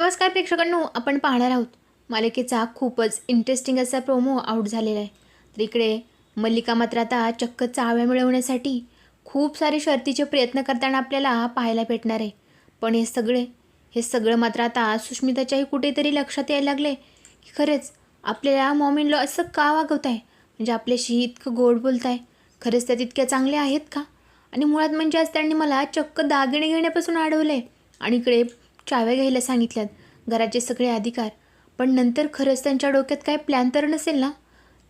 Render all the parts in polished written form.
नमस्कार प्रेक्षकांनो, आपण पाहणार आहोत मालिकेचा खूपच इंटरेस्टिंग असा प्रोमो आउट झालेला आहे। तर इकडे मल्लिका मात्र आता चक्क चाव्या मिळवण्यासाठी खूप सारे शर्तीचे प्रयत्न करताना आपल्याला पाहायला भेटणार आहे। पण हे सगळं मात्र आता सुष्मिताच्याही कुठेतरी लक्षात यायला लागले की खरंच आपल्याला मॉम-इन-लॉ असं का वागवत आहे, म्हणजे आपल्याशी इतकं गोड बोलत आहे, खरंच त्या तितक्या चांगल्या आहेत का? आणि मुळात म्हणजे आज त्यांनी मला चक्क दागिने घेण्यापासून अडवले आणि इकडे चाव्या घ्यायला सांगितल्यात, घराचे सगळे अधिकार। पण नंतर खरंच त्यांच्या डोक्यात काय प्लॅन तर नसेल ना?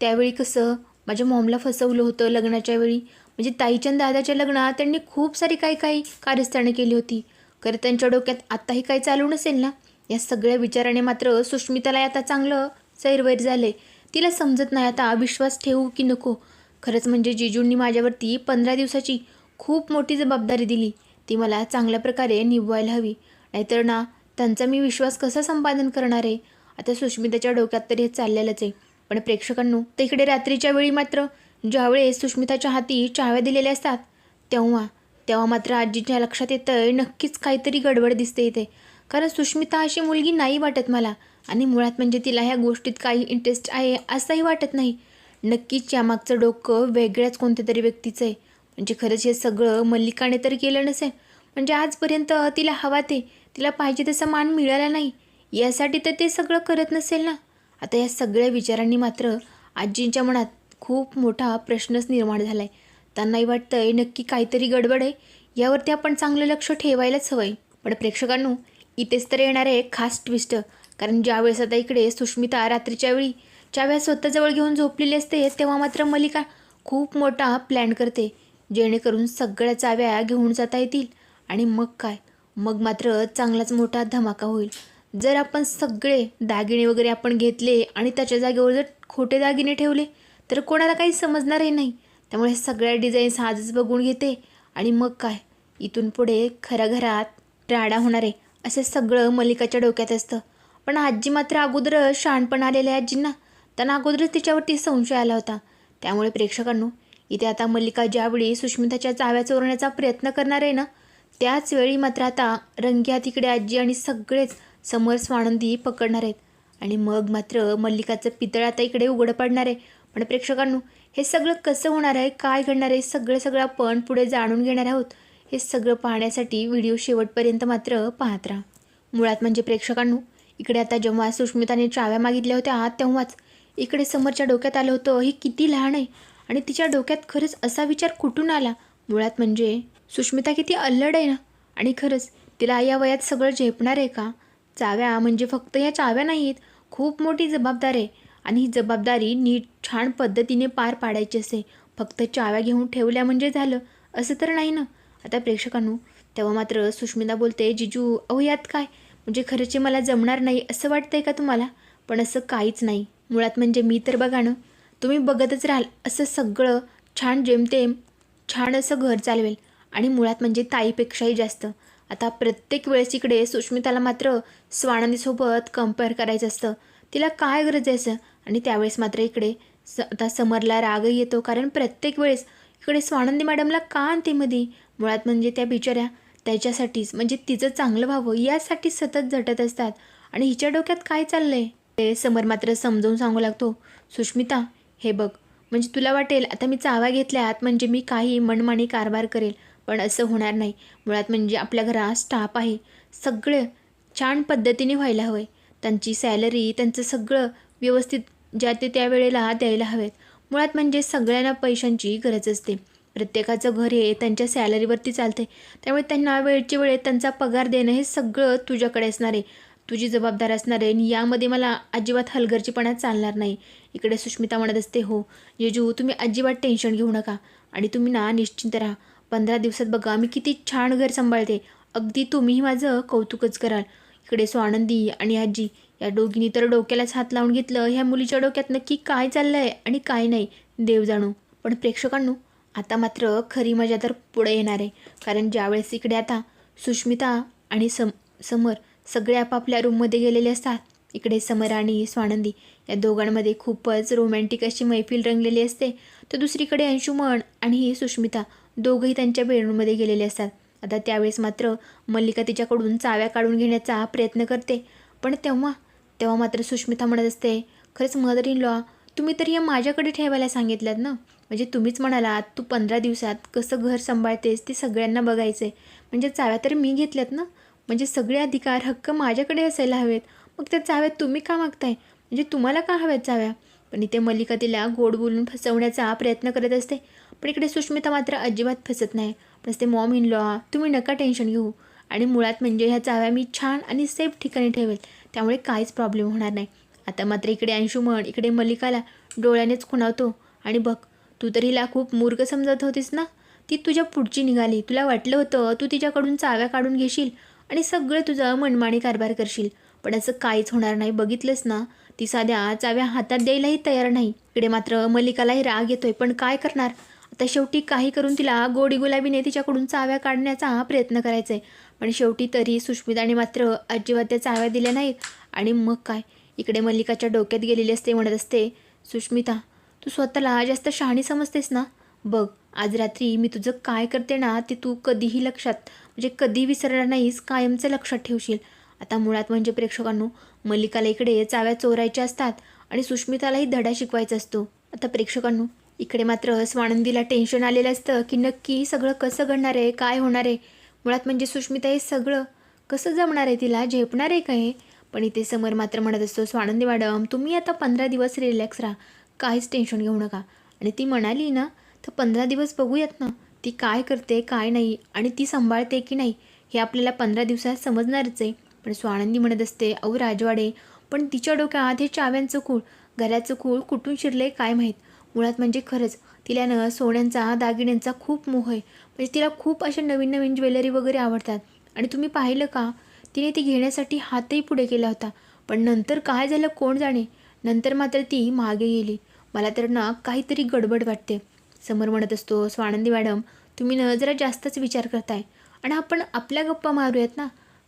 त्यावेळी कसं माझ्या मॉमला फसवलं होतं लग्नाच्या वेळी, म्हणजे ताईच्या आणि दादाच्या लग्नात त्यांनी खूप सारी काही कारस्थाने केली होती। खरं त्यांच्या डोक्यात आत्ताही काही चालू नसेल ना? या सगळ्या विचाराने मात्र सुष्मिताला आता चांगलं सैरवैर झाले। तिला समजत नाही आता विश्वास ठेवू की नको। खरंच म्हणजे जिजूंनी माझ्यावरती 15 दिवसाची खूप मोठी जबाबदारी दिली, ती मला चांगल्या प्रकारे निभवायला हवी, नाहीतर ना त्यांचा मी विश्वास कसा संपादन करणार आहे? आता सुष्मिताच्या डोक्यात तरी हे चाललेलंच आहे। पण प्रेक्षकांनो, तर इकडे रात्रीच्या वेळी मात्र ज्यावेळेस सुष्मिताच्या हाती चाव्या दिलेल्या असतात तेव्हा मात्र आजीच्या लक्षात येतं नक्कीच काहीतरी गडबड दिसते इथे। कारण सुष्मिता अशी मुलगी नाही वाटत मला, आणि मुळात म्हणजे तिला ह्या गोष्टीत काही इंटरेस्ट आहे असंही वाटत नाही। नक्कीच यामागचं डोकं वेगळ्याच कोणत्या तरी व्यक्तीचं आहे। म्हणजे खरंच हे सगळं मल्लिकाने तर केलं नसेल, म्हणजे आजपर्यंत तिला हवा ते तिला पाहिजे तसा मान मिळाला नाही, यासाठी तर ते सगळं करत नसेल ना? आता या सगळ्या विचारांनी मात्र आजींच्या मनात खूप मोठा प्रश्नच निर्माण झाला आहे। त्यांनाही वाटतंय नक्की काहीतरी गडबड आहे, यावरती आपण चांगलं लक्ष ठेवायलाच हवंय। पण प्रेक्षकांनो, इथेच तर येणार आहे खास ट्विस्ट। कारण ज्यावेळेस आता इकडे सुष्मिता रात्रीच्या वेळी चाव्या स्वतःजवळ घेऊन झोपलेली असते, तेव्हा मात्र मल्लिका खूप मोठा प्लॅन करते, जेणेकरून सगळ्या चाव्या घेऊन जाता येतील। आणि मग मात्र चांगलाच मोठा धमाका होईल। जर आपण सगळे दागिने वगैरे आपण घेतले आणि त्याच्या जागेवर जर खोटे दागिने ठेवले तर कोणाला काही समजणारही नाही। त्यामुळे सगळ्या डिझाईन्स आजच बघून घेते, आणि मग इथून पुढे खऱ्या घरात राडा होणार आहे असं सगळं मल्लिकाच्या डोक्यात असतं। पण आजी मात्र अगोदर शहाणपण आलेल्या आजींना त्यांना अगोदरच तिच्यावरती संशय आला होता। त्यामुळे प्रेक्षकांनो, इथे आता मल्लिका ज्यावेळी सुष्मिताच्या चाव्या चोरण्याचा प्रयत्न करणार आहे ना, त्याच वेळी मात्र आता रंग्यात इकडे आजी आणि सगळेच समर स्वानंदी पकडणार आहेत, आणि मग मात्र मल्लिकाचं पितळ आता इकडे उघडं पडणार आहे। पण प्रेक्षकांनो, हे सगळं कसं होणार आहे, काय घडणार आहे, सगळं आपण पुढे जाणून घेणार आहोत। हे सगळं पाहण्यासाठी व्हिडिओ शेवटपर्यंत मात्र पाहत राहा। मुळात म्हणजे प्रेक्षकांनो, इकडे आता जेव्हा सुष्मिताने चाव्या मागितल्या होत्या तेव्हाच इकडे समरच्या डोक्यात आलं होतं ही किती लहान आहे, आणि तिच्या डोक्यात खरंच असा विचार कुठून आला? मुळात म्हणजे सुष्मिता किती अल्लड आहे ना, आणि खरंच तिला या वयात सगळं झेपणार आहे का? चाव्या म्हणजे फक्त या चाव्या नाहीत, खूप मोठी जबाबदारी आहे, आणि ही जबाबदारी नीट छान पद्धतीने पार पाडायची असते। फक्त चाव्या घेऊन ठेवल्या म्हणजे झालं असं तर नाही ना? आता प्रेक्षकांनो, तेव्हा मात्र सुष्मिता बोलते, जिजू अहो यात काय, म्हणजे खरंच मला जमणार नाही असं वाटतंय का तुम्हाला? पण असं काहीच नाही। मुळात म्हणजे मी तर बघा ना, तुम्ही बघतच राहाल असं सगळं छान जेमतेम छान असं घर चालवेल, आणि मुळात म्हणजे ताईपेक्षाही जास्त। आता प्रत्येक वेळेस इकडे सुष्मिताला मात्र स्वानंदीसोबत कंपेअर करायचं असतं, तिला काय गरज आहे असं। आणि त्यावेळेस मात्र इकडे आता समरला रागही येतो, कारण प्रत्येक वेळेस इकडे स्वानंदी मॅडमला का आणते मध्ये? मुळात म्हणजे त्या बिचाऱ्या त्याच्यासाठीच, म्हणजे तिचं चांगलं व्हावं यासाठी सतत झटत असतात, आणि हिच्या डोक्यात काय चाललंय ते समर मात्र समजावून सांगू लागतो, सुष्मिता हे बघ, म्हणजे तुला वाटेल आता मी चाव्या घेतल्यात म्हणजे मी काही मनमानी कारभार करेल, पण असं होणार नाही। मुळात म्हणजे आपल्या घरात स्टाफ आहे, सगळं छान पद्धतीने व्हायला हवं आहे, त्यांची सॅलरी त्यांचं सगळं व्यवस्थित ज्या ते त्या वेळेला द्यायला हवेत। मुळात म्हणजे सगळ्यांना पैशांची गरज असते, प्रत्येकाचं घर हे त्यांच्या सॅलरीवरती चालते, त्यामुळे त्यांना वेळच्या वेळेत त्यांचा पगार देणं हे सगळं तुझ्याकडे असणार आहे, तुझी जबाबदारी असणार आहे, आणि यामध्ये मला अजिबात हलगर्जीपणा चालणार नाही। इकडे सुष्मिता म्हणत असते, हो जेजू तुम्ही अजिबात टेन्शन घेऊ नका, आणि तुम्ही ना निश्चिंत राहा, 15 दिवसात बघा मी किती छान घर सांभाळते, अगदी तुम्हीही माझं कौतुकच कराल। इकडे स्वानंदी आणि आजी या दोघींनी तर डोक्यालाच हात लावून घेतलं, ह्या मुलीच्या डोक्यात नक्की काय चाललंय आणि काय नाही देव जाणो। पण प्रेक्षकांनो, आता मात्र खरी मजा तर पुढे येणार आहे, कारण ज्यावेळेस इकडे आता सुष्मिता आणि समर सगळे आपापल्या रूममध्ये गेलेले असतात, इकडे समर आणि स्वानंदी या दोघांमध्ये खूपच रोमॅन्टिक अशी मैफिल रंगलेली असते, तर दुसरीकडे अंशुमन आणि सुष्मिता दोघंही त्यांच्या बेडरूममध्ये गेलेले असतात। आता त्यावेळेस मात्र मल्लिका तिच्याकडून चाव्या काढून घेण्याचा प्रयत्न करते, पण तेव्हा तेव्हा मात्र सुष्मिता म्हणत असते, खरंच मदर इन लॉ, तुम्ही तर या माझ्याकडे ठेवायला सांगितल्यात ना. म्हणजे तुम्हीच म्हणालात तू 15 दिवसात कसं घर सांभाळतेस ते सगळ्यांना बघायचं आहे. म्हणजे चाव्या तर मी घेतल्यात ना. म्हणजे सगळे अधिकार हक्क माझ्याकडे असायला हवेत. मग त्या चाव्या तुम्ही का मागताय? म्हणजे तुम्हाला का हव्यात चाव्या? पण इथे मल्लिका तिला गोड बोलून फसवण्याचा प्रयत्न करत असते. पण इकडे सुष्मिता मात्र अजिबात फसत नाही. पण असते, मॉम इन लॉ, तुम्ही नका टेन्शन घेऊ. आणि मुळात म्हणजे ह्या चाव्या मी छान आणि सेफ ठिकाणी ठेवेल, त्यामुळे काहीच प्रॉब्लेम होणार नाही. आता मात्र इकडे अंशुमन इकडे मल्लिकाला डोळ्यानेच खुणावतो आणि बघ, तू तर हिला खूप मूर्ख समजत होतीस ना. ती तुझ्या पुढची निघाली. तुला वाटलं होतं तू तिच्याकडून चाव्या काढून घेशील आणि सगळं तुझं मनमानी कारभार करशील. पण असं काहीच होणार नाही. बघितलंस ना, ती साध्या चाव्या हातात द्यायलाही तयार नाही. इकडे मात्र मल्लिकालाही राग येतोय, पण काय करणार. आता शेवटी काही करून तिला गोडी गुलाबीने तिच्याकडून चाव्या काढण्याचा प्रयत्न करायचा आहे. पण शेवटी तरी सुष्मिताने मात्र अजिबात त्या चाव्या दिल्या नाहीत. आणि मग काय, इकडे मल्लिकाच्या डोक्यात गेलेली असते. म्हणत असते, सुष्मिता, तू स्वतःला जास्त शहाणी समजतेस ना. बघ, आज रात्री मी तुझं काय करते ना ते तू कधीही लक्षात म्हणजे कधी विसरणार नाहीस, कायमचं लक्षात ठेवशील. आता मुळात म्हणजे प्रेक्षकांनो, मल्लिकाला इकडे चाव्या चोरायच्या असतात आणि सुष्मितालाही धडा शिकवायचा असतो. आता प्रेक्षकांनो, इकडे मात्र स्वानंदीला टेन्शन आलेलं असतं की नक्की सगळं कसं घडणार आहे, काय होणार आहे. मुळात म्हणजे सुष्मिता हे सगळं कसं जमणार आहे, तिला झेपणार आहे का हे. पण इथे समर मात्र म्हणत असतो, स्वानंदी मॅडम, तुम्ही आता 15 दिवस रिलॅक्स राहा, काहीच टेन्शन घेऊ नका. आणि ती म्हणाली ना, तर 15 दिवस बघूयात ना, ती काय करते काय नाही आणि ती सांभाळते की नाही हे आपल्याला 15 दिवसात समजणारच आहे. पण स्वानंदी म्हणत असते, अहो राजवाडे, पण तिच्या डोक्यात हे चाव्यांचं खूळ, घराचं खूळ कुठून शिरले काय माहीत. मुळात म्हणजे खरंच तिला ना सोन्यांचा दागिन्यांचा खूप मोह आहे. म्हणजे तिला खूप अशा नवीन नवीन ज्वेलरी वगैरे आवडतात. आणि तुम्ही पाहिलं का, तिने ती घेण्यासाठी हातही पुढे केला होता. पण नंतर काय झालं कोण जाणे. नंतर मात्र ती मागे गेली. मला तर ना काहीतरी गडबड वाटते. समर म्हणत असतो, स्वानंदी मॅडम, तुम्ही ना जरा जास्तच विचार करताय आणि आपण आपल्या गप्पा मारूयात ना.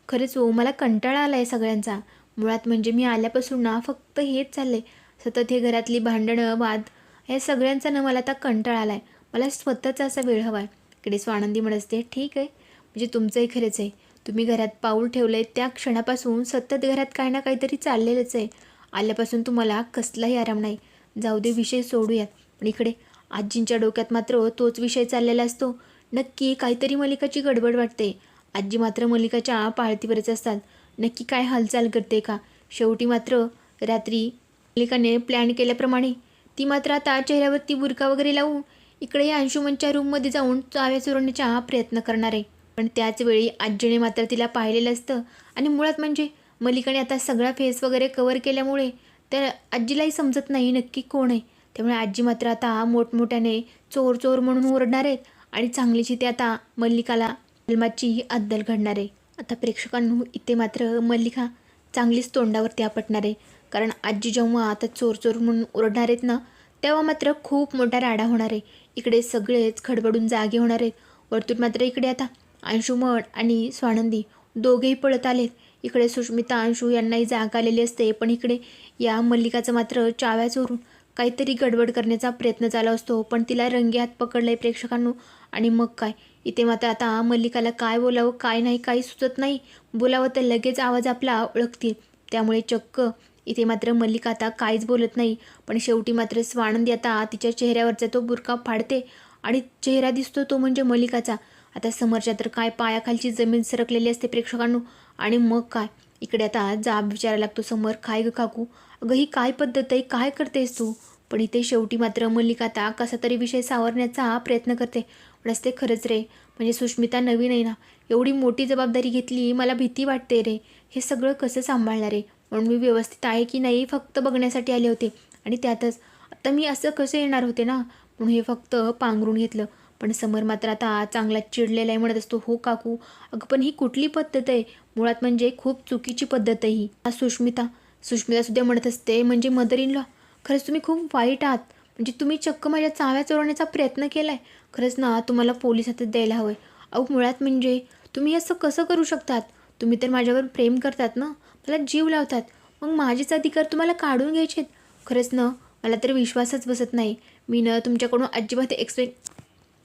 खरंच हो, मला कंटाळा आला आहे सगळ्यांचा. मुळात म्हणजे मी आल्यापासून ना फक्त हेच चाललं आहे, सतत हे घरातली भांडणं वाद, या सगळ्यांचा ना मला आता कंटाळा आला आहे. मला स्वतःचा असा वेळ हवा आहे. इकडे स्वानंदी म्हणत असते, ठीक आहे, म्हणजे तुमचंही खरंच आहे. तुम्ही घरात पाऊल ठेवलं आहे त्या क्षणापासून सतत घरात काही ना काहीतरी चाललेलंच आहे. आल्यापासून तुम्हाला कसलाही आराम नाही. जाऊ दे, विषय सोडूयात. पण इकडे आजींच्या डोक्यात मात्र तोच विषय चाललेला असतो. नक्की काहीतरी मल्लिकाची गडबड वाटते. आजी मात्र मल्लिकाच्या पाळतीवरच असतात. नक्की काय हालचाल करते का. शेवटी मात्र रात्री मल्लिकाने प्लॅन केल्याप्रमाणे ती मात्र आता चेहऱ्यावरती बुरका वगैरे लावून इकडे या अंशुमनच्या रूममध्ये जाऊन चाव्या चोरण्याचा प्रयत्न करणार आहे. पण त्याचवेळी आजीने मात्र तिला पाहिलेलं असतं. आणि मुळात म्हणजे मल्लिकाने आता सगळा फेस वगैरे कवर केल्यामुळे त्या आजीलाही समजत नाही नक्की कोण आहे. त्यामुळे आजी मात्र आता मोठमोठ्याने चोर चोर म्हणून ओरडणार आहेत आणि चांगलीची ते आता मल्लिकाला फिल्माची अद्दल घडणार आहे. आता प्रेक्षकांनो, इथे मात्र मल्लिका चांगलीच तोंडावरती आपटणार आहे. कारण आजी जेव्हा आता चोर चोर म्हणून ओरडणार आहेत ना, तेव्हा मात्र खूप मोठा राडा होणार आहे. इकडे सगळेच खडबडून जागे होणार आहेत. वरतून मात्र इकडे आता अंशुमन आणि स्वानंदी दोघेही पळत आलेत. इकडे सुष्मिता अंशू यांनाही जाग आलेली असते. पण इकडे या मल्लिकाचं मात्र चाव्या चोरून काहीतरी गडबड करण्याचा प्रयत्न चालू असतो. पण तिला रंगेहात पकडलंय प्रेक्षकांनो. आणि मग काय, इथे मात्र आता मल्लिकाला काय बोलावं काय नाही काही सुचत नाही. बोलावं तर लगेच आवाज आपला ओळखतील. त्यामुळे चक्क इथे मात्र मल्लिका आता काहीच बोलत नाही. पण शेवटी मात्र स्वानंदी आता तिच्या चेहऱ्यावरचा तो बुरका फाडते आणि चेहरा दिसतो तो म्हणजे मल्लिकाचा. आता समोरच्या तर काय पायाखालची जमीन सरकलेली असते प्रेक्षकांनो. आणि मग काय, इकडे आता जाब विचारायला लागतो समोर, काय ग काकू, अगं ही काय पद्धत आहे, काय करतेस तू. पण इथे शेवटी मात्र मल्लिका आता कसा तरी विषय सावरण्याचा प्रयत्न करते. पण असते, खरंच रे, म्हणजे सुष्मिता नवीन आहे ना, एवढी मोठी जबाबदारी घेतली, मला भीती वाटते रे, हे सगळं कसं सांभाळणार आहे. म्हणून मी व्यवस्थित आहे की नाही फक्त बघण्यासाठी आले होते. आणि त्यातच आता मी असं कसं येणार होते ना, म्हणून हे फक्त पांघरून घेतलं. पण समर मात्र आता चांगला चिडलेला आहे. म्हणत असतो, हो काकू, अगं पण ही कुठली पद्धत आहे. मुळात म्हणजे खूप चुकीची पद्धत आहे ही. सुष्मिता सुद्धा म्हणत असते, म्हणजे मदर इन लॉ, खरंच तुम्ही खूप वाईट आहात. म्हणजे तुम्ही चक्क माझ्या चाव्या चोरण्याचा प्रयत्न केला आहे. खरंच ना तुम्हाला पोलीस हातात द्यायला हवं आहे. अहो मुळात म्हणजे तुम्ही असं कसं करू शकतात. तुम्ही तर माझ्यावर प्रेम करतात ना, मला जीव लावतात. मग माझेच अधिकार तुम्हाला काढून घ्यायचेत. खरंच ना मला तर विश्वासच बसत नाही. मी ना तुमच्याकडून अजिबात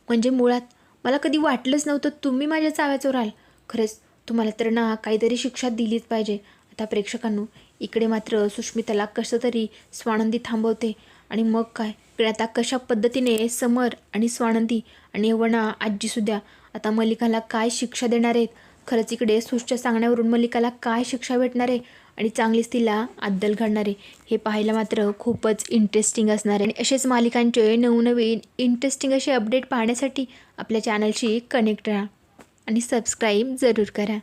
म्हणजे मुळात मला कधी वाटलंच नव्हतं तुम्ही माझ्या चाव्या चोराल. खरंच तुम्हाला तर ना काहीतरी शिक्षा दिलीच पाहिजे. आता प्रेक्षकांनो, इकडे मात्र सुष्मिताला कसं तरी स्वानंदी थांबवते आणि मग काय इकडे आता कशा पद्धतीने समर आणि स्वानंदी आणि वना आजीसुद्धा आता मल्लिकाला काय शिक्षा देणार आहेत. खरंच इकडे सुशच्या सांगण्यावरून मल्लिकाला काय शिक्षा भेटणार आहे आणि चांगलीच तिला अद्दल घडणार आहे हे पाहायला मात्र खूपच इंटरेस्टिंग असणार आहे. आणि असेच मालिकांचे नवनवीन इंटरेस्टिंग असे अपडेट पाहण्यासाठी आपल्या चॅनलशी कनेक्ट राहा आणि सबस्क्राईब जरूर करा.